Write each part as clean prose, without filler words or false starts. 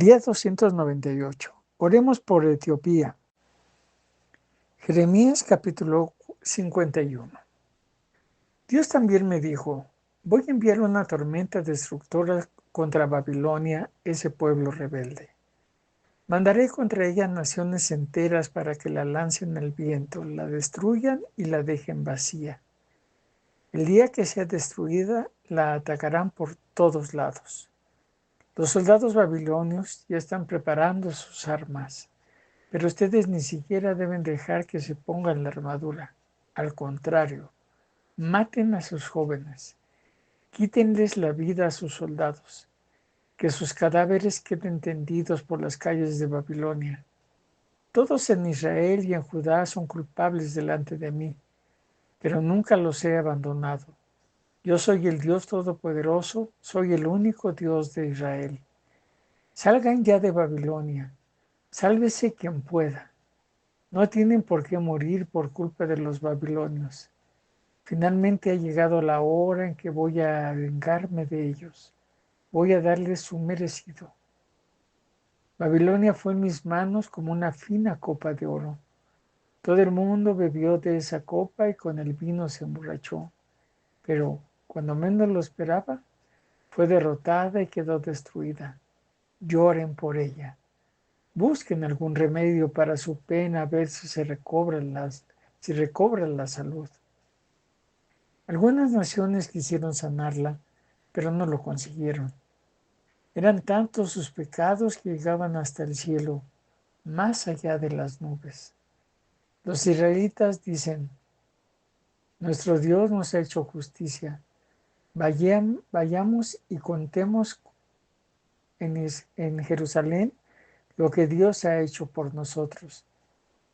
Día 298. Oremos por Etiopía. Jeremías capítulo 51. Dios también me dijo, voy a enviar una tormenta destructora contra Babilonia, ese pueblo rebelde. Mandaré contra ella naciones enteras para que la lancen al viento, la destruyan y la dejen vacía. El día que sea destruida, la atacarán por todos lados. Los soldados babilonios ya están preparando sus armas. Pero ustedes ni siquiera deben dejar que se pongan la armadura. Al contrario, maten a sus jóvenes, quítenles la vida a sus soldados, que sus cadáveres queden tendidos por las calles de Babilonia. Todos en Israel y en Judá son culpables delante de mí, pero nunca los he abandonado. Yo soy el Dios Todopoderoso, soy el único Dios de Israel. Salgan ya de Babilonia, sálvese quien pueda. No tienen por qué morir por culpa de los babilonios. Finalmente ha llegado la hora en que voy a vengarme de ellos. Voy a darles su merecido. Babilonia fue en mis manos como una fina copa de oro. Todo el mundo bebió de esa copa y con el vino se emborrachó. Pero cuando menos lo esperaba, fue derrotada y quedó destruida. Lloren por ella. Busquen algún remedio para su pena a ver si recobran la salud. Algunas naciones quisieron sanarla, pero no lo consiguieron. Eran tantos sus pecados que llegaban hasta el cielo, más allá de las nubes. Los israelitas dicen, nuestro Dios nos ha hecho justicia. Vayamos y contemos en Jerusalén lo que Dios ha hecho por nosotros.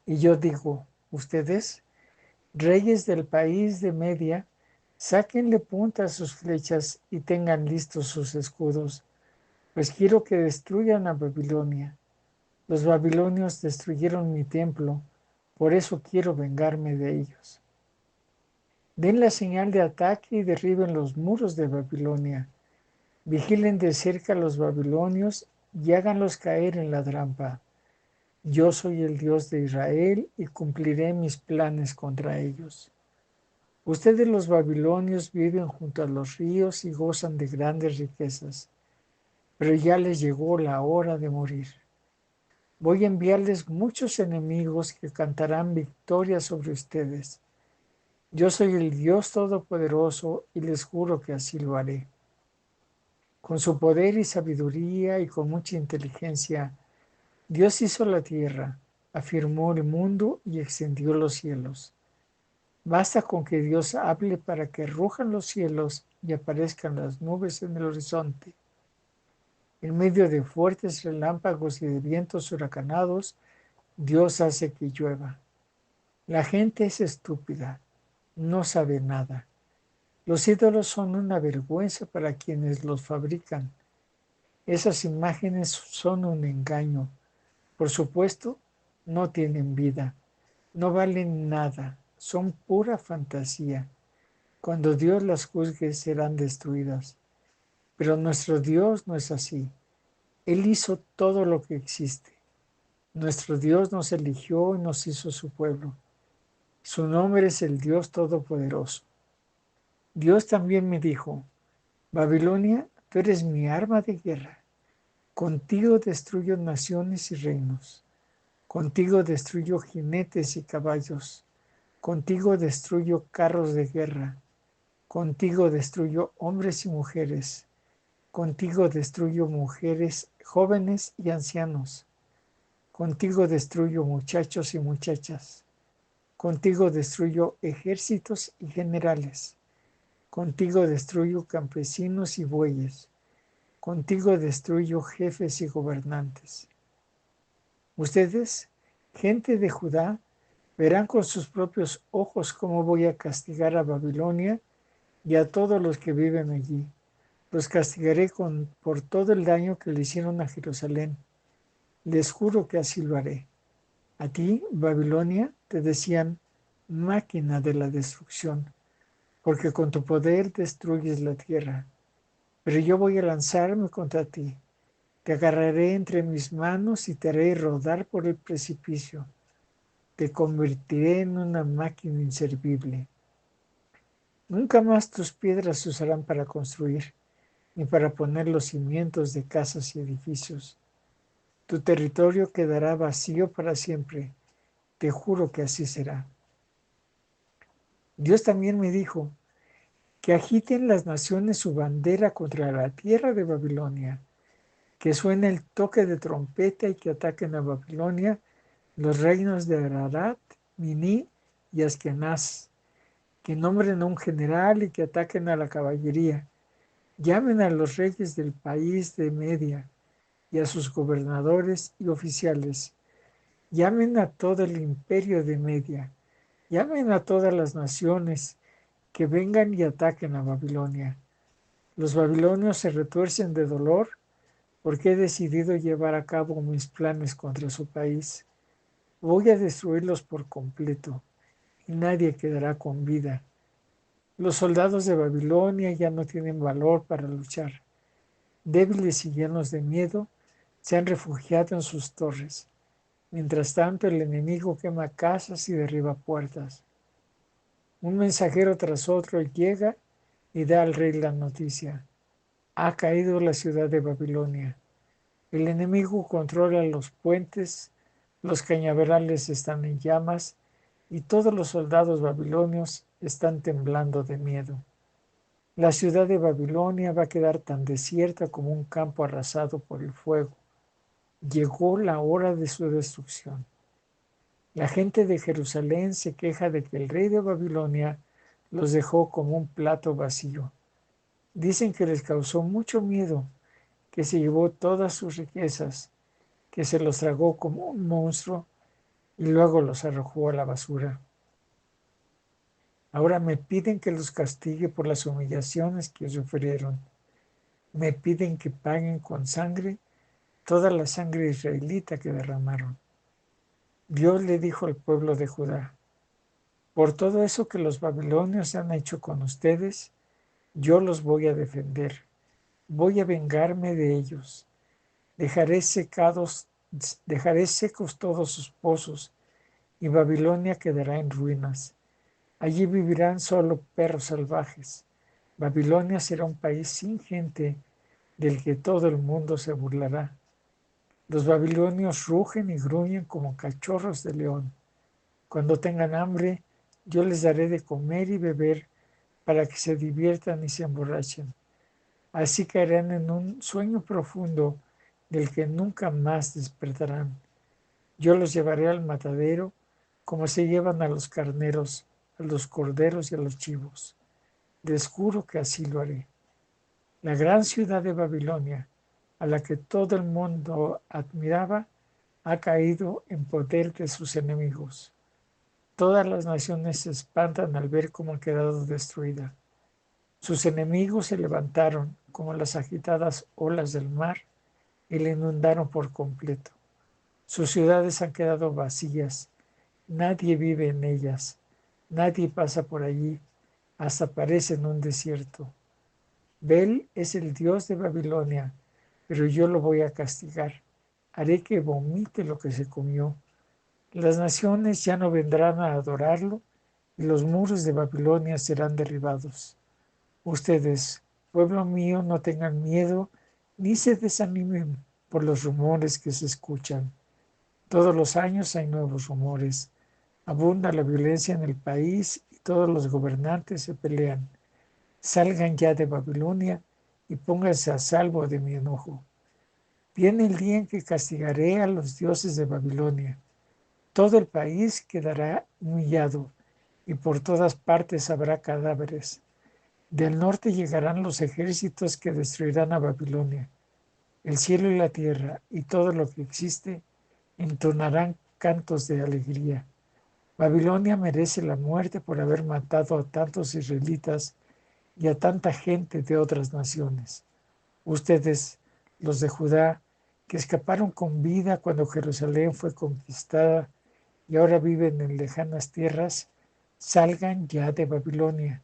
Y yo digo, ustedes, reyes del país de Media, sáquenle punta a sus flechas y tengan listos sus escudos, pues quiero que destruyan a Babilonia. Los babilonios destruyeron mi templo, por eso quiero vengarme de ellos. Den la señal de ataque y derriben los muros de Babilonia. Vigilen de cerca a los babilonios y háganlos caer en la trampa. Yo soy el Dios de Israel y cumpliré mis planes contra ellos. Ustedes los babilonios viven junto a los ríos y gozan de grandes riquezas, pero ya les llegó la hora de morir. Voy a enviarles muchos enemigos que cantarán victoria sobre ustedes. Yo soy el Dios Todopoderoso y les juro que así lo haré. Con su poder y sabiduría y con mucha inteligencia, Dios hizo la tierra, afirmó el mundo y extendió los cielos. Basta con que Dios hable para que rujan los cielos y aparezcan las nubes en el horizonte. En medio de fuertes relámpagos y de vientos huracanados, Dios hace que llueva. La gente es estúpida, no sabe nada. Los ídolos son una vergüenza para quienes los fabrican. Esas imágenes son un engaño. Por supuesto, no tienen vida, no valen nada, son pura fantasía. Cuando Dios las juzgue serán destruidas. Pero nuestro Dios no es así. Él hizo todo lo que existe. Nuestro Dios nos eligió y nos hizo su pueblo. Su nombre es el Dios Todopoderoso. Dios también me dijo, Babilonia, tú eres mi arma de guerra. Contigo destruyo naciones y reinos. Contigo destruyo jinetes y caballos. Contigo destruyo carros de guerra. Contigo destruyo hombres y mujeres. Contigo destruyo mujeres, jóvenes y ancianos. Contigo destruyo muchachos y muchachas. Contigo destruyo ejércitos y generales. Contigo destruyo campesinos y bueyes. Contigo destruyo jefes y gobernantes. Ustedes, gente de Judá, verán con sus propios ojos cómo voy a castigar a Babilonia y a todos los que viven allí. Los castigaré por todo el daño que le hicieron a Jerusalén. Les juro que así lo haré. A ti, Babilonia, te decían máquina de la destrucción, porque con tu poder destruyes la tierra. Pero yo voy a lanzarme contra ti. Te agarraré entre mis manos y te haré rodar por el precipicio. Te convertiré en una máquina inservible. Nunca más tus piedras se usarán para construir, ni para poner los cimientos de casas y edificios. Tu territorio quedará vacío para siempre. Te juro que así será. Dios también me dijo que agiten las naciones su bandera contra la tierra de Babilonia, que suene el toque de trompeta y que ataquen a Babilonia los reinos de Ararat, Miní y Askenaz, que nombren a un general y que ataquen a la caballería. Llamen a los reyes del país de Media y a sus gobernadores y oficiales. Llamen a todo el imperio de Media. Llamen a todas las naciones que vengan y ataquen a Babilonia. Los babilonios se retuercen de dolor porque he decidido llevar a cabo mis planes contra su país. Voy a destruirlos por completo y nadie quedará con vida. Los soldados de Babilonia ya no tienen valor para luchar. Débiles y llenos de miedo, se han refugiado en sus torres. Mientras tanto, el enemigo quema casas y derriba puertas. Un mensajero tras otro llega y da al rey la noticia. Ha caído la ciudad de Babilonia. El enemigo controla los puentes, los cañaverales están en llamas y todos los soldados babilonios están temblando de miedo. La ciudad de Babilonia va a quedar tan desierta como un campo arrasado por el fuego. Llegó la hora de su destrucción. La gente de Jerusalén se queja de que el rey de Babilonia los dejó como un plato vacío. Dicen que les causó mucho miedo, que se llevó todas sus riquezas, que se los tragó como un monstruo y luego los arrojó a la basura. Ahora me piden que los castigue por las humillaciones que sufrieron. Me piden que paguen con sangre toda la sangre israelita que derramaron. Dios le dijo al pueblo de Judá: por todo eso que los babilonios han hecho con ustedes, yo los voy a defender. Voy a vengarme de ellos. Dejaré secos todos sus pozos y Babilonia quedará en ruinas. Allí vivirán solo perros salvajes. Babilonia será un país sin gente del que todo el mundo se burlará. Los babilonios rugen y gruñen como cachorros de león. Cuando tengan hambre, yo les daré de comer y beber para que se diviertan y se emborrachen. Así caerán en un sueño profundo del que nunca más despertarán. Yo los llevaré al matadero como se llevan a los carneros, a los corderos y a los chivos. Les juro que así lo haré. La gran ciudad de Babilonia, a la que todo el mundo admiraba, ha caído en poder de sus enemigos. Todas las naciones se espantan al ver cómo ha quedado destruida. Sus enemigos se levantaron como las agitadas olas del mar y la inundaron por completo. Sus ciudades han quedado vacías. Nadie vive en ellas. Nadie pasa por allí. Hasta parece en un desierto. Bel es el dios de Babilonia, pero yo lo voy a castigar. Haré que vomite lo que se comió. Las naciones ya no vendrán a adorarlo y los muros de Babilonia serán derribados. Ustedes, pueblo mío, no tengan miedo ni se desanimen por los rumores que se escuchan. Todos los años hay nuevos rumores. Abunda la violencia en el país y todos los gobernantes se pelean. Salgan ya de Babilonia y pónganse a salvo de mi enojo. Viene el día en que castigaré a los dioses de Babilonia. Todo el país quedará humillado y por todas partes habrá cadáveres. Del norte llegarán los ejércitos que destruirán a Babilonia. El cielo y la tierra y todo lo que existe entonarán cantos de alegría. Babilonia merece la muerte por haber matado a tantos israelitas y a tanta gente de otras naciones. Ustedes, los de Judá, que escaparon con vida cuando Jerusalén fue conquistada y ahora viven en lejanas tierras, salgan ya de Babilonia.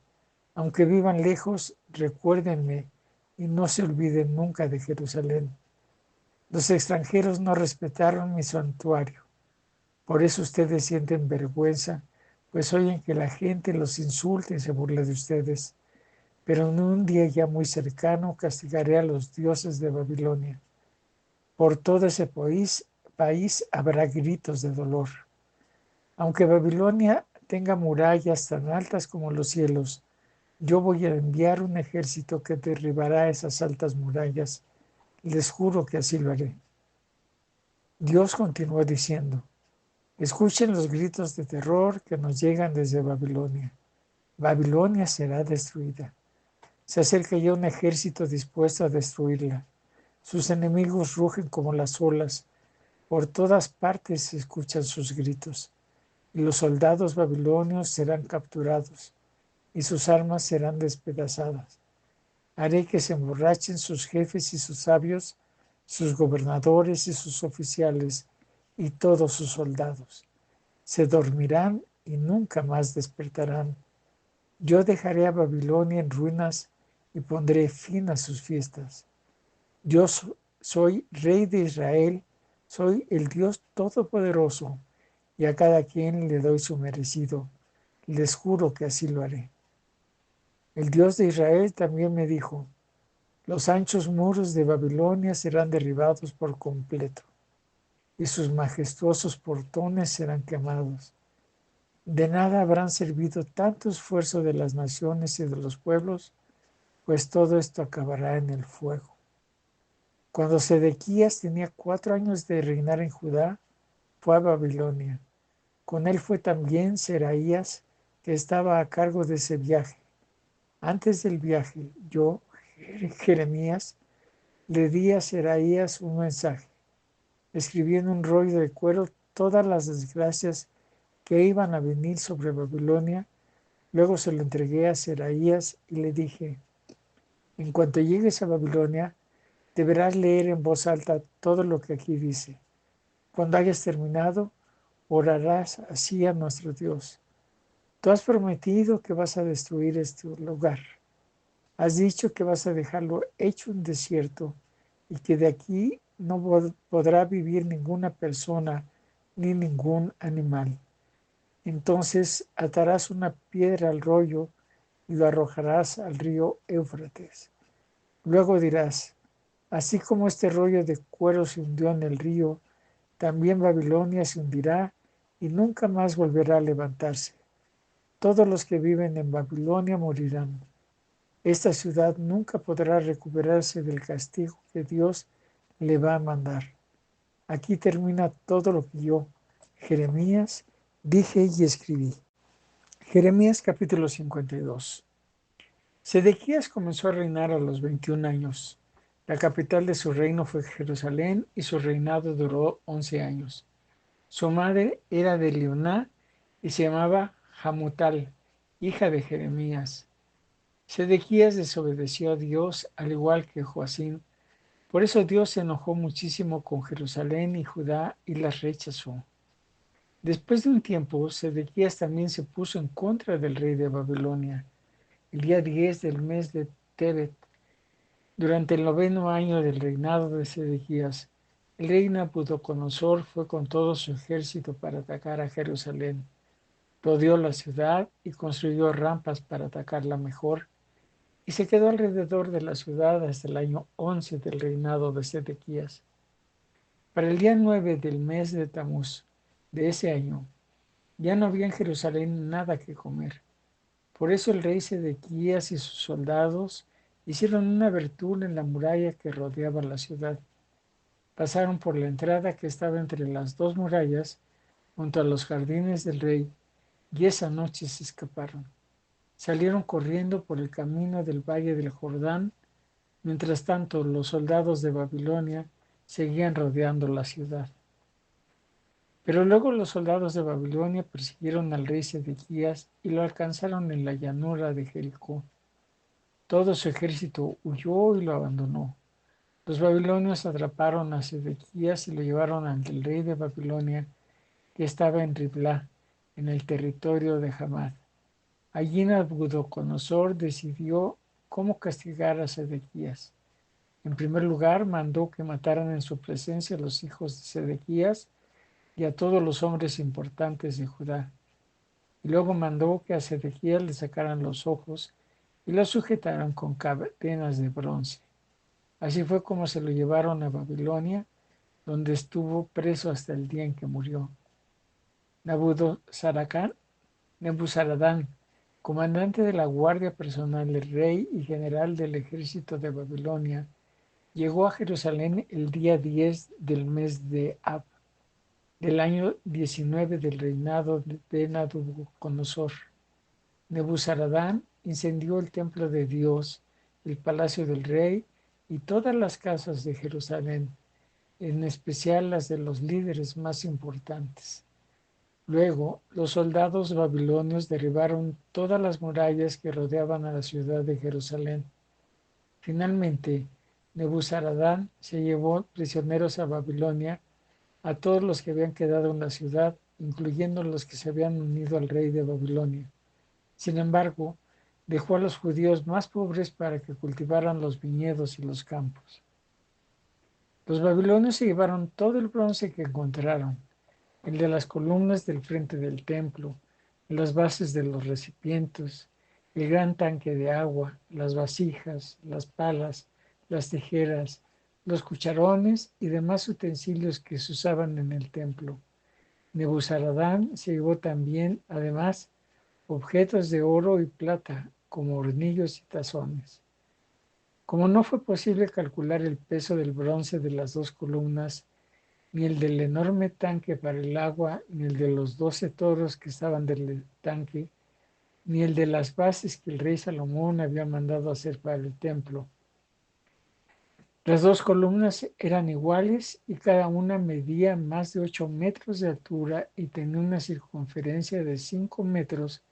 Aunque vivan lejos, recuérdenme y no se olviden nunca de Jerusalén. Los extranjeros no respetaron mi santuario. Por eso ustedes sienten vergüenza, pues oyen que la gente los insulte y se burla de ustedes. Pero en un día ya muy cercano castigaré a los dioses de Babilonia. Por todo ese país habrá gritos de dolor. Aunque Babilonia tenga murallas tan altas como los cielos, yo voy a enviar un ejército que derribará esas altas murallas. Les juro que así lo haré. Dios continuó diciendo, escuchen los gritos de terror que nos llegan desde Babilonia. Babilonia será destruida. Se acerca ya un ejército dispuesto a destruirla. Sus enemigos rugen como las olas. Por todas partes se escuchan sus gritos. Y los soldados babilonios serán capturados y sus armas serán despedazadas. Haré que se emborrachen sus jefes y sus sabios, sus gobernadores y sus oficiales y todos sus soldados. Se dormirán y nunca más despertarán. Yo dejaré a Babilonia en ruinas y pondré fin a sus fiestas. Yo soy rey de Israel, soy el Dios Todopoderoso, y a cada quien le doy su merecido. Les juro que así lo haré. El Dios de Israel también me dijo, los anchos muros de Babilonia serán derribados por completo, y sus majestuosos portones serán quemados. De nada habrán servido tanto esfuerzo de las naciones y de los pueblos, pues todo esto acabará en el fuego. Cuando Sedequías tenía 4 años de reinar en Judá, fue a Babilonia. Con él fue también Seraías, que estaba a cargo de ese viaje. Antes del viaje, yo, Jeremías, le di a Seraías un mensaje. Escribí en un rollo de cuero todas las desgracias que iban a venir sobre Babilonia. Luego se lo entregué a Seraías y le dije, en cuanto llegues a Babilonia, deberás leer en voz alta todo lo que aquí dice. Cuando hayas terminado, orarás así a nuestro Dios. Tú has prometido que vas a destruir este lugar. Has dicho que vas a dejarlo hecho un desierto y que de aquí no podrá vivir ninguna persona ni ningún animal. Entonces atarás una piedra al rollo y lo arrojarás al río Éufrates. Luego dirás, así como este rollo de cuero se hundió en el río, también Babilonia se hundirá y nunca más volverá a levantarse. Todos los que viven en Babilonia morirán. Esta ciudad nunca podrá recuperarse del castigo que Dios le va a mandar. Aquí termina todo lo que yo, Jeremías, dije y escribí. Jeremías capítulo 52. Sedequías comenzó a reinar a los 21 años. La capital de su reino fue Jerusalén y su reinado duró 11 años. Su madre era de Liuná y se llamaba Hamutal, hija de Jeremías. Sedequías desobedeció a Dios al igual que Joacim. Por eso Dios se enojó muchísimo con Jerusalén y Judá y las rechazó. Después de un tiempo, Sedequías también se puso en contra del rey de Babilonia. El día 10 del mes de Tebet, durante el 9º año del reinado de Sedequías, el rey Nabucodonosor fue con todo su ejército para atacar a Jerusalén. Rodeó la ciudad y construyó rampas para atacarla mejor, y se quedó alrededor de la ciudad hasta el año 11 del reinado de Sedequías. Para el día 9 del mes de Tamuz de ese año, ya no había en Jerusalén nada que comer. Por eso el rey Sedequías y sus soldados hicieron una abertura en la muralla que rodeaba la ciudad. Pasaron por la entrada que estaba entre las dos murallas, junto a los jardines del rey, y esa noche se escaparon. Salieron corriendo por el camino del valle del Jordán. Mientras tanto, los soldados de Babilonia seguían rodeando la ciudad. Pero luego los soldados de Babilonia persiguieron al rey Sedequías y lo alcanzaron en la llanura de Jericó. Todo su ejército huyó y lo abandonó. Los babilonios atraparon a Sedequías y lo llevaron ante el rey de Babilonia, que estaba en Riblá, en el territorio de Hamad. Allí Nabucodonosor decidió cómo castigar a Sedequías. En primer lugar, mandó que mataran en su presencia a los hijos de Sedequías y a todos los hombres importantes de Judá. Y luego mandó que a Sedequías le sacaran los ojos y lo sujetaran con cadenas de bronce. Así fue como se lo llevaron a Babilonia, donde estuvo preso hasta el día en que murió. Nebuzaradán, comandante de la guardia personal del rey y general del ejército de Babilonia, llegó a Jerusalén el día 10 del mes de Ab, del año 19 del reinado de Nabucodonosor. Nebuzaradán incendió el templo de Dios, el palacio del rey y todas las casas de Jerusalén, en especial las de los líderes más importantes. Luego, los soldados babilonios derribaron todas las murallas que rodeaban a la ciudad de Jerusalén. Finalmente, Nebuzaradán se llevó prisioneros a Babilonia a todos los que habían quedado en la ciudad, incluyendo los que se habían unido al rey de Babilonia. Sin embargo, dejó a los judíos más pobres para que cultivaran los viñedos y los campos. Los babilonios se llevaron todo el bronce que encontraron, el de las columnas del frente del templo, las bases de los recipientes, el gran tanque de agua, las vasijas, las palas, las tijeras, los cucharones y demás utensilios que se usaban en el templo. Nebuzaradán se llevó también, además, objetos de oro y plata, como hornillos y tazones. Como no fue posible calcular el peso del bronce de las dos columnas, ni el del enorme tanque para el agua, ni el de los 12 toros que estaban del tanque, ni el de las bases que el rey Salomón había mandado hacer para el templo. Las dos columnas eran iguales y cada una medía más de 8 metros de altura y tenía una circunferencia de 5,5 metros.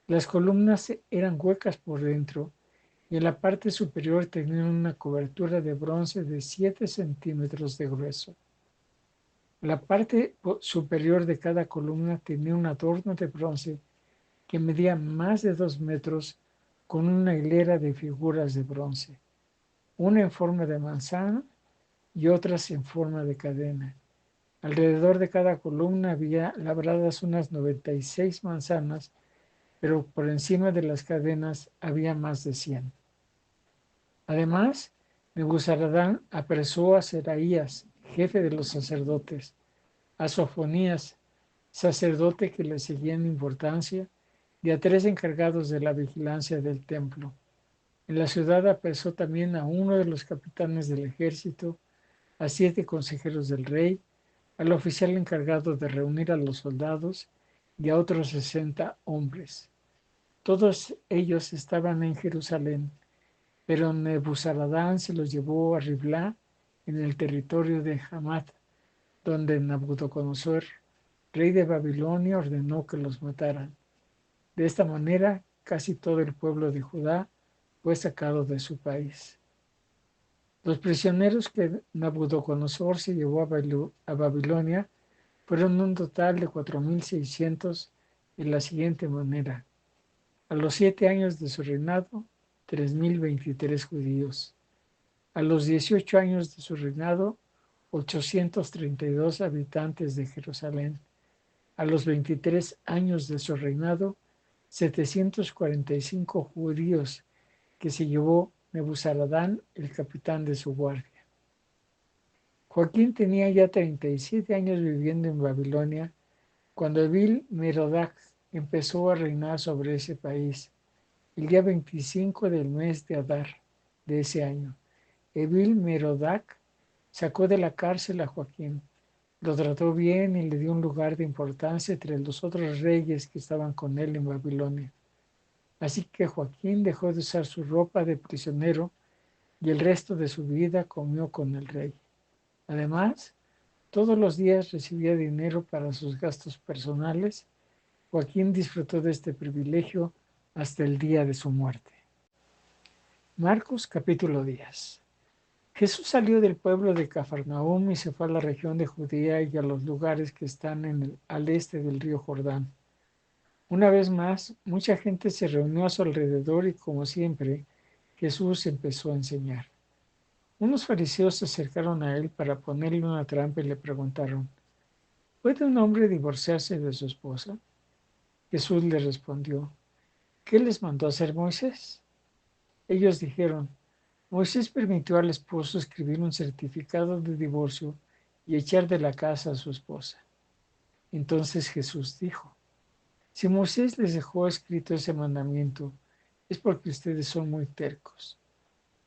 Las columnas eran huecas por dentro y en la parte superior tenían una cobertura de bronce de 7 centímetros de grueso. La parte superior de cada columna tenía un adorno de bronce que medía más de 2 metros con una hilera de figuras de bronce, una en forma de manzana y otras en forma de cadena. Alrededor de cada columna había labradas unas 96 manzanas, pero por encima de las cadenas había más de 100. Además, Nebuzaradán apresó a Seraías, jefe de los sacerdotes, a Sofonías, sacerdote que le seguía en importancia, y a 3 encargados de la vigilancia del templo. En la ciudad apresó también a uno de los capitanes del ejército, a 7 consejeros del rey, al oficial encargado de reunir a los soldados y a otros 60 hombres. Todos ellos estaban en Jerusalén, pero Nebuzaradán se los llevó a Riblá, en el territorio de Hamat, donde Nabucodonosor, rey de Babilonia, ordenó que los mataran. De esta manera, casi todo el pueblo de Judá fue sacado de su país. Los prisioneros que Nabucodonosor se llevó a Babilonia fueron un total de 4,600 de la siguiente manera. A los 7 años de su reinado, 3,023 judíos. A los 18 años de su reinado, 832 habitantes de Jerusalén. A los 23 años de su reinado, 745 judíos que se llevó Nebuzaradán, el capitán de su guardia. Joaquín tenía ya 37 años viviendo en Babilonia cuando Evil-Merodach empezó a reinar sobre ese país. El día 25 del mes de Adar de ese año, Evil-Merodach sacó de la cárcel a Joaquín, lo trató bien y le dio un lugar de importancia entre los otros reyes que estaban con él en Babilonia. Así que Joaquín dejó de usar su ropa de prisionero y el resto de su vida comió con el rey. Además, todos los días recibía dinero para sus gastos personales. Joaquín disfrutó de este privilegio hasta el día de su muerte. Marcos capítulo 10. Jesús salió del pueblo de Cafarnaúm y se fue a la región de Judea y a los lugares que están al este del río Jordán. Una vez más, mucha gente se reunió a su alrededor y, como siempre, Jesús empezó a enseñar. Unos fariseos se acercaron a él para ponerle una trampa y le preguntaron, ¿puede un hombre divorciarse de su esposa? Jesús le respondió, ¿qué les mandó hacer Moisés? Ellos dijeron, Moisés permitió al esposo escribir un certificado de divorcio y echar de la casa a su esposa. Entonces Jesús dijo, si Moisés les dejó escrito ese mandamiento, es porque ustedes son muy tercos.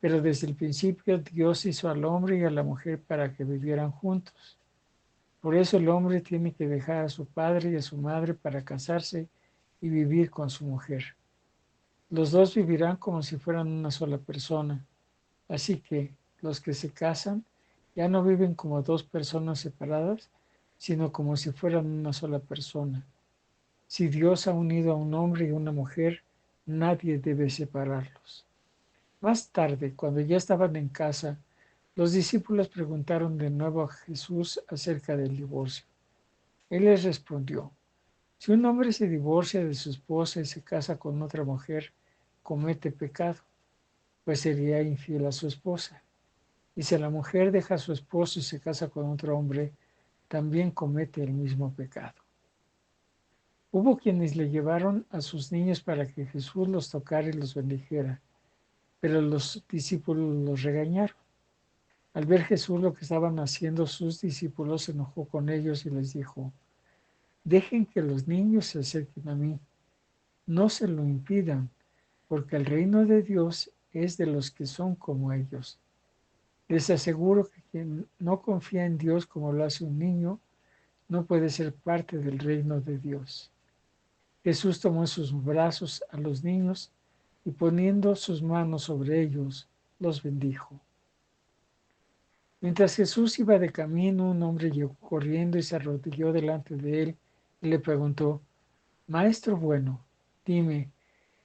Pero desde el principio Dios hizo al hombre y a la mujer para que vivieran juntos. Por eso el hombre tiene que dejar a su padre y a su madre para casarse y vivir con su mujer. Los dos vivirán como si fueran una sola persona. Así que los que se casan ya no viven como dos personas separadas, sino como si fueran una sola persona. Si Dios ha unido a un hombre y una mujer, nadie debe separarlos. Más tarde, cuando ya estaban en casa, los discípulos preguntaron de nuevo a Jesús acerca del divorcio. Él les respondió, si un hombre se divorcia de su esposa y se casa con otra mujer, comete pecado, pues sería infiel a su esposa. Y si la mujer deja a su esposo y se casa con otro hombre, también comete el mismo pecado. Hubo quienes le llevaron a sus niños para que Jesús los tocara y los bendijera, pero los discípulos los regañaron. Al ver Jesús lo que estaban haciendo sus discípulos, se enojó con ellos y les dijo, dejen que los niños se acerquen a mí, no se lo impidan, porque el reino de Dios es de los que son como ellos. Les aseguro que quien no confía en Dios como lo hace un niño, no puede ser parte del reino de Dios. Jesús tomó en sus brazos a los niños y poniendo sus manos sobre ellos, los bendijo. Mientras Jesús iba de camino, un hombre llegó corriendo y se arrodilló delante de él y le preguntó, Maestro bueno, dime,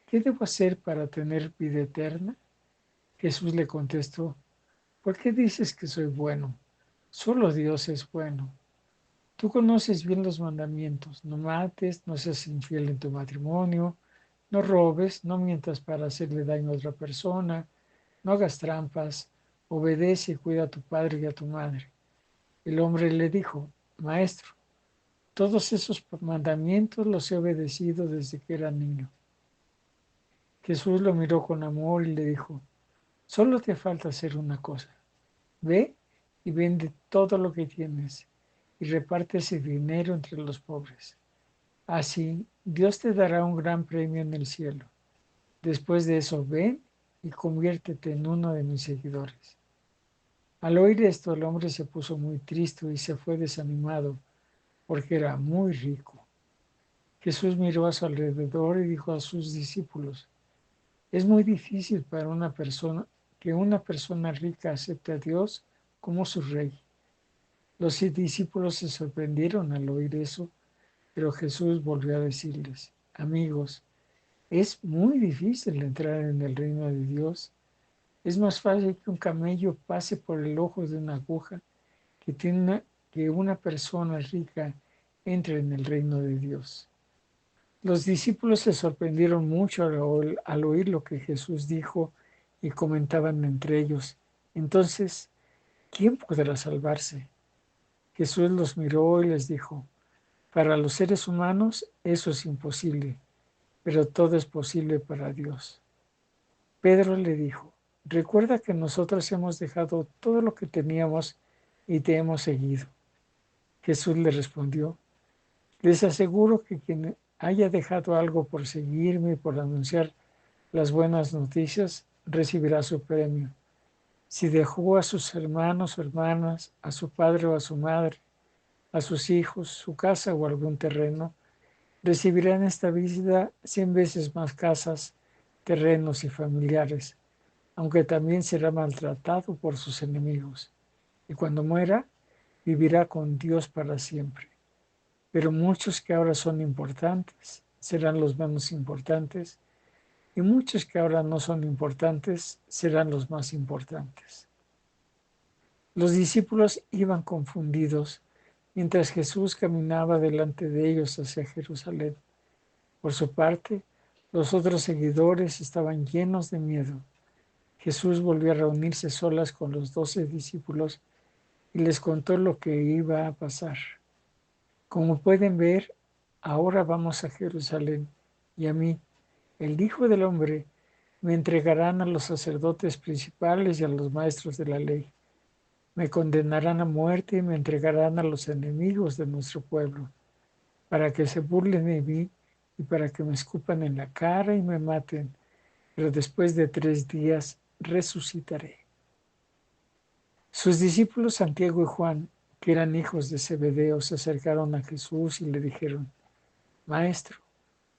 ¿qué debo hacer para tener vida eterna? Jesús le contestó, ¿por qué dices que soy bueno? Solo Dios es bueno. Tú conoces bien los mandamientos, no mates, no seas infiel en tu matrimonio, no robes, no mientas para hacerle daño a otra persona, no hagas trampas, obedece y cuida a tu padre y a tu madre. El hombre le dijo, Maestro, todos esos mandamientos los he obedecido desde que era niño. Jesús lo miró con amor y le dijo, solo te falta hacer una cosa. Ve y vende todo lo que tienes y reparte ese dinero entre los pobres. Así, Dios te dará un gran premio en el cielo. Después de eso, ven y conviértete en uno de mis seguidores. Al oír esto, el hombre se puso muy triste y se fue desanimado porque era muy rico. Jesús miró a su alrededor y dijo a sus discípulos, es muy difícil para una persona que una persona rica acepte a Dios como su rey. Los discípulos se sorprendieron al oír eso, pero Jesús volvió a decirles, amigos, es muy difícil entrar en el reino de Dios. Es más fácil que un camello pase por el ojo de una aguja que una persona rica entre en el reino de Dios. Los discípulos se sorprendieron mucho al oír lo que Jesús dijo y comentaban entre ellos. Entonces, ¿quién podrá salvarse? Jesús los miró y les dijo, para los seres humanos eso es imposible, pero todo es posible para Dios. Pedro le dijo, recuerda que nosotros hemos dejado todo lo que teníamos y te hemos seguido. Jesús le respondió, les aseguro que quien haya dejado algo por seguirme y por anunciar las buenas noticias, recibirá su premio. Si dejó a sus hermanos o hermanas, a su padre o a su madre, a sus hijos, su casa o algún terreno, recibirá en esta vida 100 veces más casas, terrenos y familiares, aunque también será maltratado por sus enemigos. Y cuando muera, vivirá con Dios para siempre. Pero muchos que ahora son importantes serán los menos importantes, y muchos que ahora no son importantes serán los más importantes. Los discípulos iban confundidos mientras Jesús caminaba delante de ellos hacia Jerusalén. Por su parte, los otros seguidores estaban llenos de miedo. Jesús volvió a reunirse solas con los 12 discípulos y les contó lo que iba a pasar. Como pueden ver, ahora vamos a Jerusalén y a mí, el Hijo del Hombre, me entregarán a los sacerdotes principales y a los maestros de la ley. Me condenarán a muerte y me entregarán a los enemigos de nuestro pueblo, para que se burlen de mí y para que me escupan en la cara y me maten, pero después de 3 días resucitaré. Sus discípulos Santiago y Juan, que eran hijos de Zebedeo, se acercaron a Jesús y le dijeron: Maestro,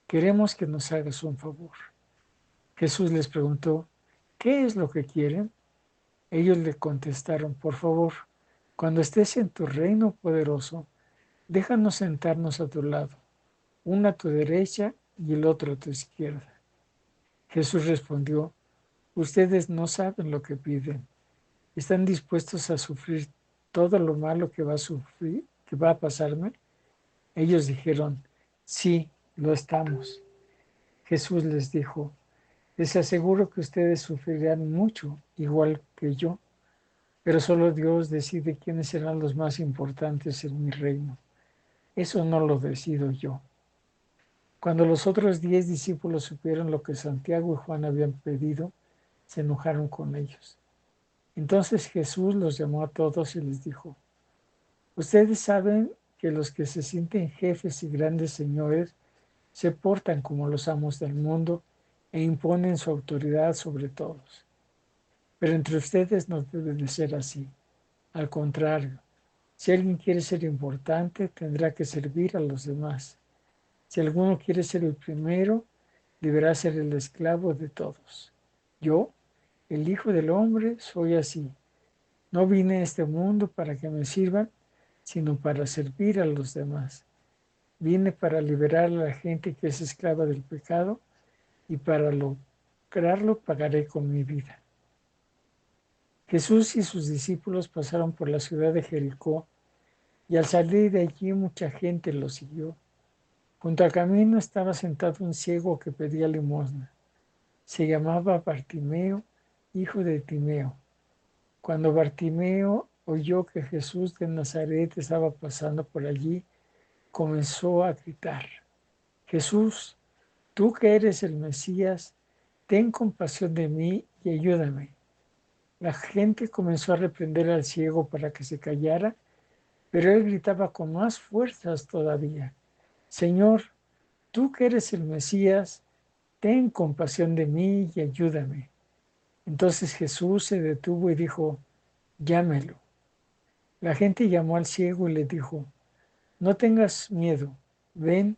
queremos que nos hagas un favor. Jesús les preguntó: ¿qué es lo que quieren? Ellos le contestaron: por favor, cuando estés en tu reino poderoso, déjanos sentarnos a tu lado, uno a tu derecha y el otro a tu izquierda. Jesús respondió: ustedes no saben lo que piden. ¿Están dispuestos a sufrir todo lo malo que va a pasarme? Ellos dijeron: sí, lo estamos. Jesús les dijo: les aseguro que ustedes sufrirán mucho, igual que yo, pero solo Dios decide quiénes serán los más importantes en mi reino. Eso no lo decido yo. Cuando los otros 10 discípulos supieron lo que Santiago y Juan habían pedido, se enojaron con ellos. Entonces Jesús los llamó a todos y les dijo: ustedes saben que los que se sienten jefes y grandes señores se portan como los amos del mundo e imponen su autoridad sobre todos. Pero entre ustedes no debe de ser así. Al contrario, si alguien quiere ser importante, tendrá que servir a los demás. Si alguno quiere ser el primero, deberá ser el esclavo de todos. Yo, el Hijo del Hombre, soy así. No vine a este mundo para que me sirvan, sino para servir a los demás. Vine para liberar a la gente que es esclava del pecado y para lograrlo pagaré con mi vida. Jesús y sus discípulos pasaron por la ciudad de Jericó y al salir de allí mucha gente lo siguió. Junto al camino estaba sentado un ciego que pedía limosna. Se llamaba Bartimeo, hijo de Timeo. Cuando Bartimeo oyó que Jesús de Nazaret estaba pasando por allí, comenzó a gritar: Jesús, tú que eres el Mesías, ten compasión de mí y ayúdame. La gente comenzó a reprender al ciego para que se callara, pero él gritaba con más fuerzas todavía: Señor, tú que eres el Mesías, ten compasión de mí y ayúdame. Entonces Jesús se detuvo y dijo: llámelo. La gente llamó al ciego y le dijo: no tengas miedo, ven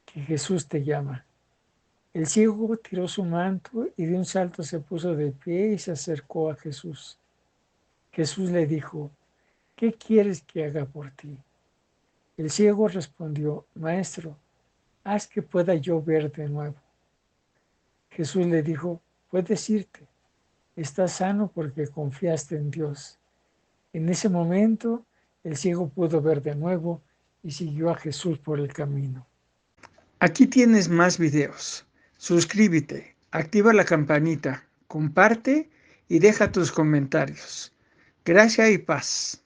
que Jesús te llama. El ciego tiró su manto y de un salto se puso de pie y se acercó a Jesús. Jesús le dijo: ¿qué quieres que haga por ti? El ciego respondió: Maestro, haz que pueda yo ver de nuevo. Jesús le dijo: puedes irte, estás sano porque confiaste en Dios. En ese momento, el ciego pudo ver de nuevo y siguió a Jesús por el camino. Aquí tienes más videos. Suscríbete, activa la campanita, comparte y deja tus comentarios. Gracia y paz.